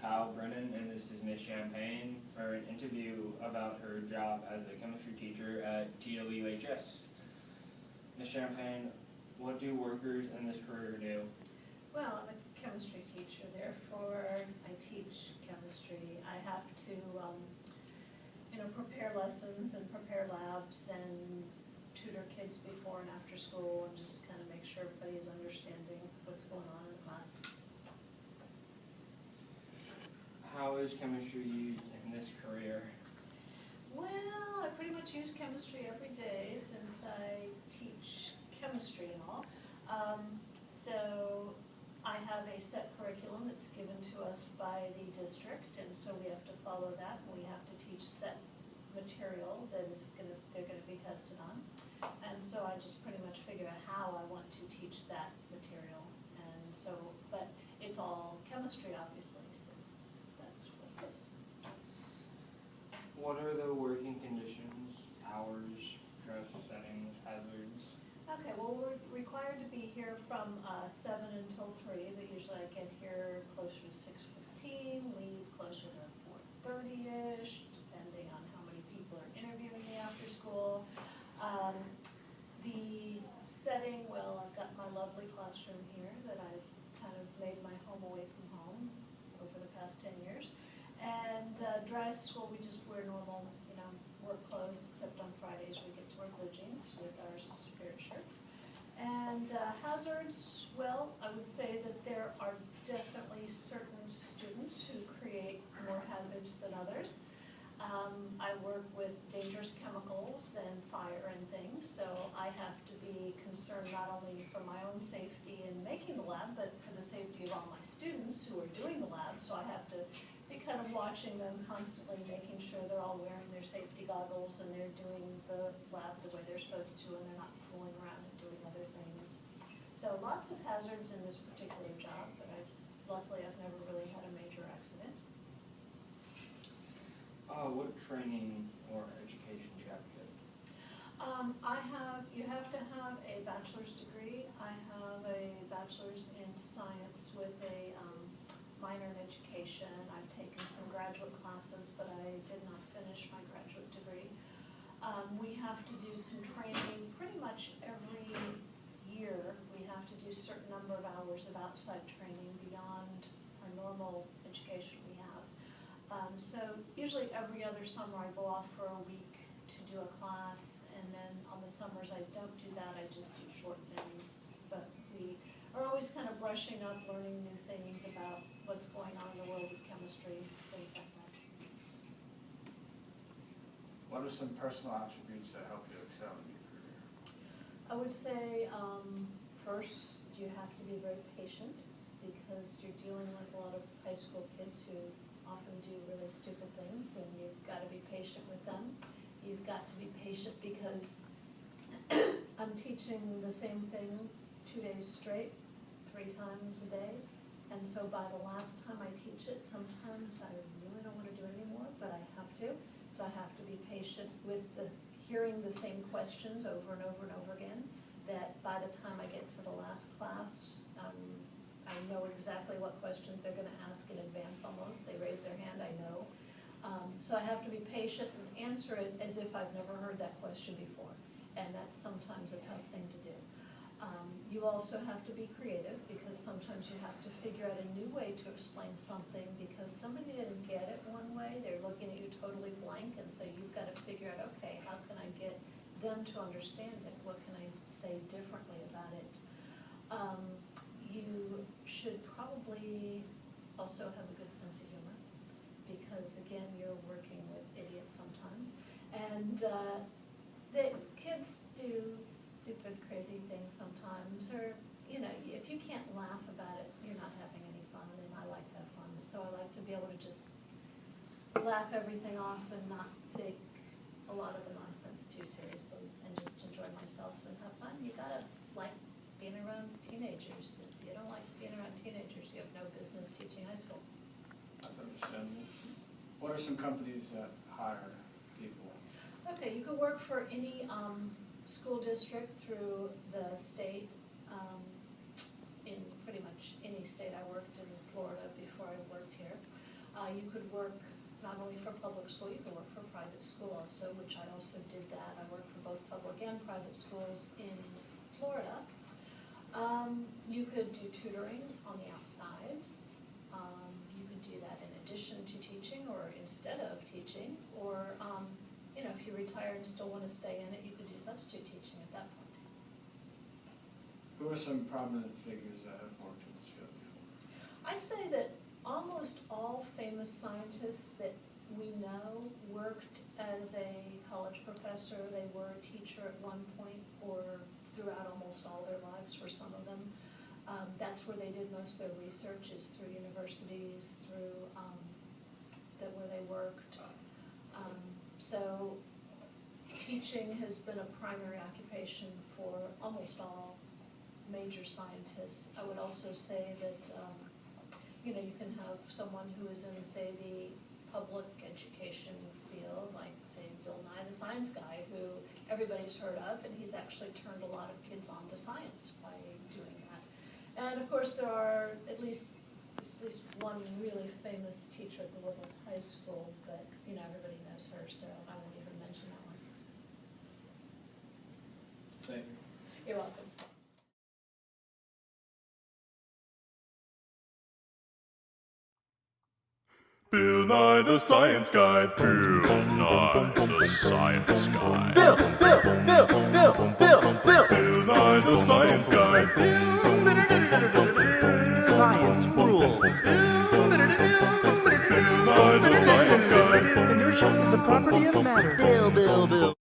Kyle Brennan, and this is Miss Champagne for an interview about her job as a chemistry teacher at TWHS. Miss Champagne, what do workers in this career do? Well, I'm a chemistry teacher, therefore I teach chemistry. I have to, prepare lessons and prepare labs and tutor kids before and after school and just kind of make sure everybody is understanding what's going on in the class. How is chemistry used in this career? Well, I pretty much use chemistry every day since I teach chemistry and all. So I have a set curriculum that's given to us by the district, and so we have to follow that. We have to teach set material that they're gonna be tested on. And so I just pretty much figure out how I want to teach that material. And so, but it's all chemistry, obviously, since that's what it is. What are the working conditions, hours, stress settings, hazards? Okay, well, we're required to be here from 7 until 3, but usually I get here closer to 6:15, leave closer to 4:30-ish, depending on how many people are interviewing me after school. The setting, well, I've got my lovely classroom here that I've kind of made my home away from home over the past 10 years. And dry school, we just wear normal, work clothes, except on Fridays we get to wear blue jeans with our spirit shirts. And hazards, well, I would say that there are definitely certain students who create more hazards than others. I work with dangerous chemicals and fire and things, so I have to be concerned not only for my own safety in making the lab, but for the safety of all my students who are doing the lab. So I have to be kind of watching them constantly, making sure they're all wearing their safety goggles and they're doing the lab the way they're supposed to, and they're not fooling around and doing other things. So lots of hazards in this particular job, but luckily I've never really had a major accident. What training or education do you have to get? You have to have a bachelor's degree. I have a bachelor's in science with a minor in education. I've taken some graduate classes, but I did not finish my graduate degree. We have to do some training pretty much every year. We have to do a certain number of hours of outside training beyond our normal education we have. So usually every other summer I go off for a week to do a class, and then on the summers I don't do that, I just do short things. But we are always kind of brushing up, learning new things about what's going on in the world of chemistry, things like that. What are some personal attributes that help you excel in your career? I would say first you have to be very patient, because you're dealing with a lot of high school kids who often do really stupid things, and you've got to be patient with them. You've got to be patient because I'm teaching the same thing 2 days straight, 3 times a day, and so by the last time I teach it, sometimes I really don't want to do it anymore, but I have to. So I have to be patient with hearing the same questions over and over and over again, that by the time I get to the last class, I know exactly what questions they're going to ask in advance almost. They raise their hand, I know. So I have to be patient and answer it as if I've never heard that question before. And that's sometimes a tough thing to do. You also have to be creative, because sometimes you have to figure out a new way to explain something because somebody didn't get it one way. They're looking at you totally blank, and so you've got to figure out, okay, how can I get them to understand it? What can I say differently about it? You should probably also have a good sense of humor, because again, you're working with idiots sometimes, and the kids do stupid, crazy things sometimes, or if you can't laugh about it, you're not having any fun, and I like to have fun, so I like to be able to just laugh everything off and not take a lot of the nonsense too seriously, and just enjoy myself and have fun. You gotta like being around teenagers. If you don't like being around teenagers, you have no business teaching high school. That's understandable. What are some companies that hire people? Okay, you could work for any school district through the state. In pretty much any state. I worked in Florida before I worked here. You could work not only for public school, you could work for private school also, which I also did that. I worked for both public and private schools in Florida. You could do tutoring on the outside. You could do that in addition to teaching or instead of teaching, or if you retire and still want to stay in it, you could do substitute teaching at that point. Who are some prominent figures that have worked in this field before? I'd say that almost all famous scientists that we know worked as a college professor. They were a teacher at one point or throughout almost all their lives for some of them. That's where they did most of their research, is through universities, through where they worked. So teaching has been a primary occupation for almost all major scientists. I would also say that you can have someone who is in, say, the public education field, like, say, Bill Nye, the science guy, who everybody's heard of, and he's actually turned a lot of kids on to science by doing that. And of course, there are at least one really famous teacher at the Willis High School, but everybody knows her, so I won't even mention that one. Thank you. You're welcome. Bill Nye the Science Guy. Bill Nye the Science Guy. Bill Nye Bill Nye the Science Guy.